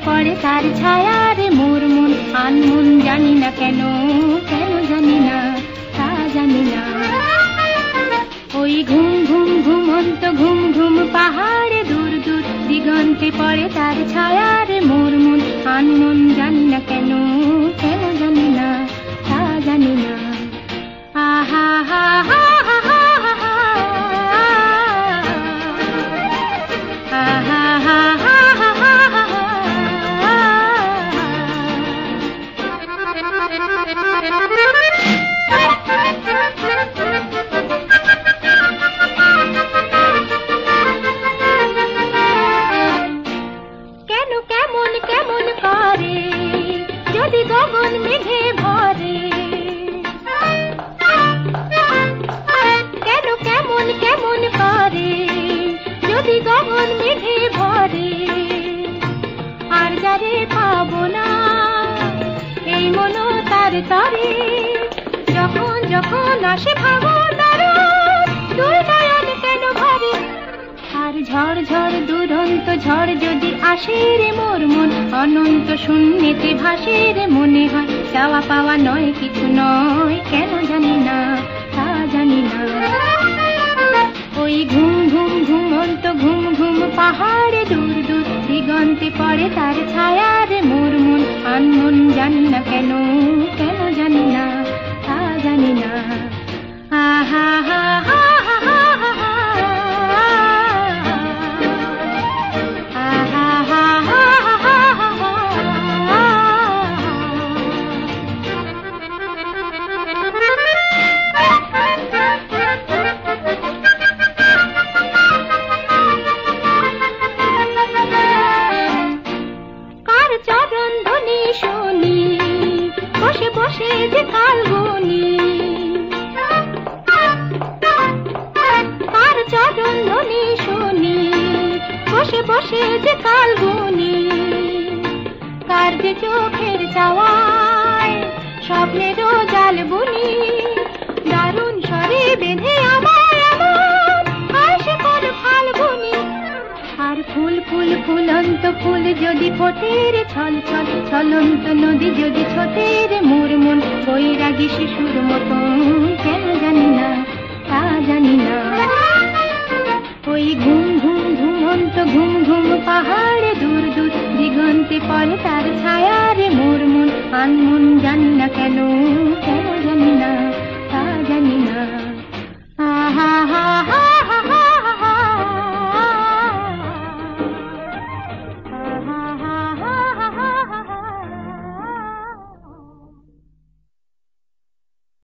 পড়ে তার ছায়া রে মোর মন আনমন জানি না কেন, কেন জানি না, তা জানি না। ওই ঘুম ঘুম ঘুমন্ত ঘুম ঘুম পাহাড়ে দূর দূর দিগন্তে পড়ে তার ছায়া রে মোর মন আনমন জানি না কেন, কেন জানি না, তা জানি না। আহা হা হা হা হা হা আহা হা হা হা হা কেন কেমন কেমন করে যদি গগন মেঘে ভরে, কেন কেমন কেমন করে যদি গগন মেঘে ভরে, আর যারে পাবো না এই মন তার তরে, যখন যখন আসে ভাঙন দারুণ দুই নয়ন কেন ভরে। আর ঝড় ঝড় দুরন্ত ঝড় যদি আসে রে মোর মন অনন্ত শূন্যেতে ভাসে রে, মনে হয় চাওয়া পাওয়া নয় কিছু নয়, কেন জানি না, তা জানি না। ওই ঘুম ঘুম ঘুমন্ত ঘুম ঘুম পাহাড়ে দূর দূর দিগন্তে পড়ে তার ছায়া রে মোর মন আনমন জানি না কেন, কেন জানি না, তা জানি না। আহা হা হা হা হা হা আহা হা হা হা হা কার চরণ ধ্বনি শুনি বসে বসে যে কাল গুনি, কার চরণ ধ্বনি শুনি বসে বসে যে কাল গুনি, কার যে চোখের চাওয়ায় স্বপ্নেরও জাল বুনি, দারুণ স্বরে বেঁধে আমায় আমার আসে কোন ফাল্গুনি। আর ফুল ফুল ফুলন্ত ফুল যদি ফোটে রে ছল ছল ছলন্ত নদী যদি ছোটে রে মোর মন বৈরাগী শিশুর মতন, কেন জানি না, তা জানি না। ওই ঘুম ঘুম ঘুমন্ত ঘুম ঘুম পাহাড়ে দূর দূর দিগন্তে পড়ে তার ছায়া রে মোর মন আনমন জানি না কেন,